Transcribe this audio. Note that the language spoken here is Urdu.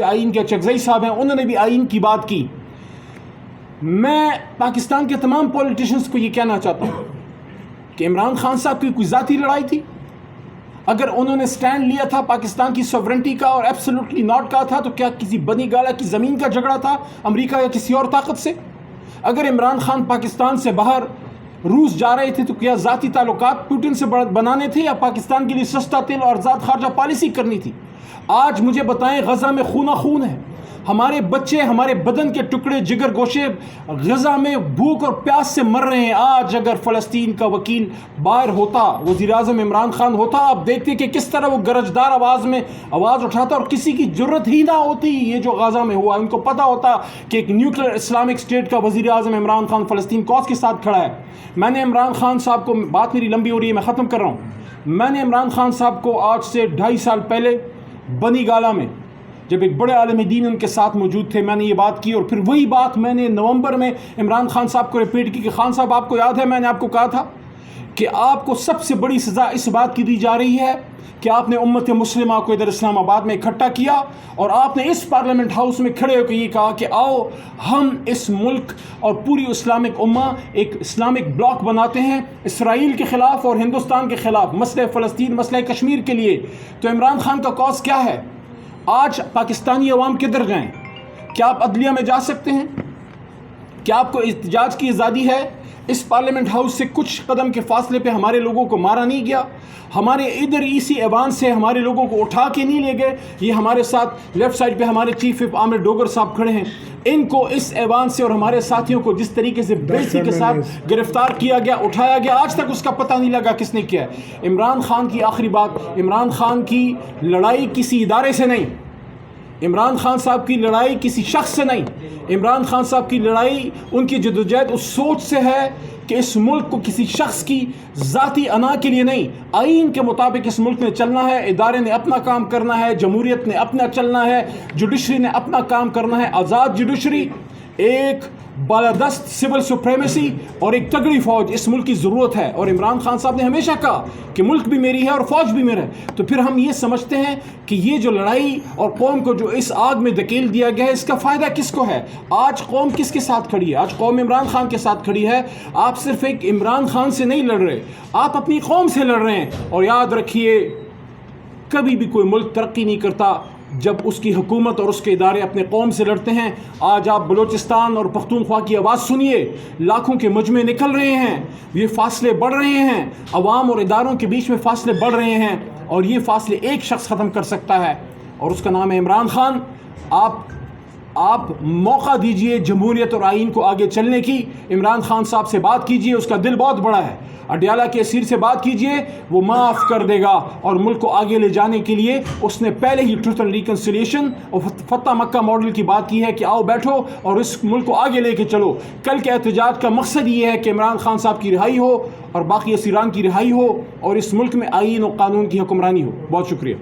آئین کے چغزئی صاحب ہیں، انہوں نے بھی آئین کی بات کی. میں پاکستان کے تمام پولیٹیشنز کو یہ کہنا چاہتا ہوں کہ عمران خان صاحب کی کوئی ذاتی لڑائی تھی؟ اگر انہوں نے سٹینڈ لیا تھا پاکستان کی سوورنٹی کا اور ایبسولوٹلی ناٹ کہا تھا، تو کیا کسی بنی گالا کی زمین کا جھگڑا تھا امریکہ یا کسی اور طاقت سے؟ اگر عمران خان پاکستان سے باہر روس جا رہے تھے تو کیا ذاتی تعلقات پوٹن سے بنانے تھے یا پاکستان کے لیے سستا تیل اور آزاد خارجہ پالیسی کرنی تھی؟ آج مجھے بتائیں، غزہ میں خون خون ہے، ہمارے بچے، ہمارے بدن کے ٹکڑے، جگر گوشے غزہ میں بھوک اور پیاس سے مر رہے ہیں. آج اگر فلسطین کا وکیل باہر ہوتا، وزیر اعظم عمران خان ہوتا، آپ دیکھتے کہ کس طرح وہ گرجدار آواز میں آواز اٹھاتا اور کسی کی جرت ہی نہ ہوتی یہ جو غزہ میں ہوا. ان کو پتہ ہوتا کہ ایک نیوکلیر اسلامک اسٹیٹ کا وزیر اعظم عمران خان فلسطین کوز کے ساتھ کھڑا ہے. میں نے عمران خان صاحب کو، بات میری لمبی ہو رہی ہے، میں ختم کر رہا ہوں. میں نے عمران خان صاحب کو آج سے 2.5 سال پہلے بنی گالا میں جب ایک بڑے عالم دین ان کے ساتھ موجود تھے، میں نے یہ بات کی، اور پھر وہی بات میں نے نومبر میں عمران خان صاحب کو ریپیٹ کی کہ خان صاحب آپ کو یاد ہے میں نے آپ کو کہا تھا کہ آپ کو سب سے بڑی سزا اس بات کی دی جا رہی ہے کہ آپ نے امت مسلمہ کو ادھر اسلام آباد میں اکٹھا کیا اور آپ نے اس پارلیمنٹ ہاؤس میں کھڑے ہو کے یہ کہا کہ آؤ ہم اس ملک اور پوری اسلامک امہ ایک اسلامک بلاک بناتے ہیں اسرائیل کے خلاف اور ہندوستان کے خلاف، مسئلہ فلسطین، مسئلہ کشمیر کے لیے. تو عمران خان کا کاز کیا ہے؟ آج پاکستانی عوام کدھر گئے؟ کیا آپ عدلیہ میں جا سکتے ہیں؟ کیا آپ کو احتجاج کی آزادی ہے؟ اس پارلیمنٹ ہاؤس سے کچھ قدم کے فاصلے پہ ہمارے لوگوں کو مارا نہیں گیا، ہمارے ادھر اسی ایوان سے ہمارے لوگوں کو اٹھا کے نہیں لے گئے. یہ ہمارے ساتھ لیفٹ سائڈ پہ ہمارے چیف وپ عامر ڈوگر صاحب کھڑے ہیں، ان کو اس ایوان سے اور ہمارے ساتھیوں کو جس طریقے سے بےعزتی کے ساتھ گرفتار کیا گیا، اٹھایا گیا، آج تک اس کا پتہ نہیں لگا کس نے کیا ہے. عمران خان کی آخری بات، عمران خان کی لڑائی کسی ادارے سے نہیں، عمران خان صاحب کی لڑائی کسی شخص سے نہیں، عمران خان صاحب کی لڑائی ان کی جدوجہد اس سوچ سے ہے کہ اس ملک کو کسی شخص کی ذاتی انا کے لیے نہیں، آئین کے مطابق اس ملک نے چلنا ہے، ادارے نے اپنا کام کرنا ہے، جمہوریت نے اپنا چلنا ہے، جوڈیشری نے اپنا کام کرنا ہے. آزاد جوڈیشری، ایک بالادست سول سپریمیسی اور ایک تگڑی فوج اس ملک کی ضرورت ہے. اور عمران خان صاحب نے ہمیشہ کہا کہ ملک بھی میری ہے اور فوج بھی میرا ہے. تو پھر ہم یہ سمجھتے ہیں کہ یہ جو لڑائی اور قوم کو جو اس آگ میں دھکیل دیا گیا ہے، اس کا فائدہ کس کو ہے؟ آج قوم کس کے ساتھ کھڑی ہے؟ آج قوم عمران خان کے ساتھ کھڑی ہے. آپ صرف ایک عمران خان سے نہیں لڑ رہے، آپ اپنی قوم سے لڑ رہے ہیں. اور یاد رکھیے، کبھی بھی کوئی ملک ترقی نہیں کرتا جب اس کی حکومت اور اس کے ادارے اپنے قوم سے لڑتے ہیں. آج آپ بلوچستان اور پختونخوا کی آواز سنیے، لاکھوں کے مجمع نکل رہے ہیں، یہ فاصلے بڑھ رہے ہیں، عوام اور اداروں کے بیچ میں فاصلے بڑھ رہے ہیں، اور یہ فاصلے ایک شخص ختم کر سکتا ہے اور اس کا نام ہے عمران خان. آپ موقع دیجئے جمہوریت اور آئین کو آگے چلنے کی. عمران خان صاحب سے بات کیجئے، اس کا دل بہت بڑا ہے. اڈیالہ کے اسیر سے بات کیجئے، وہ معاف کر دے گا. اور ملک کو آگے لے جانے کے لیے اس نے پہلے ہی ٹروتھ اینڈ ریکنسیلیشن اور فتح مکہ ماڈل کی بات کی ہے کہ آؤ بیٹھو اور اس ملک کو آگے لے کے چلو. کل کے احتجاج کا مقصد یہ ہے کہ عمران خان صاحب کی رہائی ہو اور باقی اسیران کی رہائی ہو اور اس ملک میں آئین و قانون کی حکمرانی ہو. بہت شکریہ.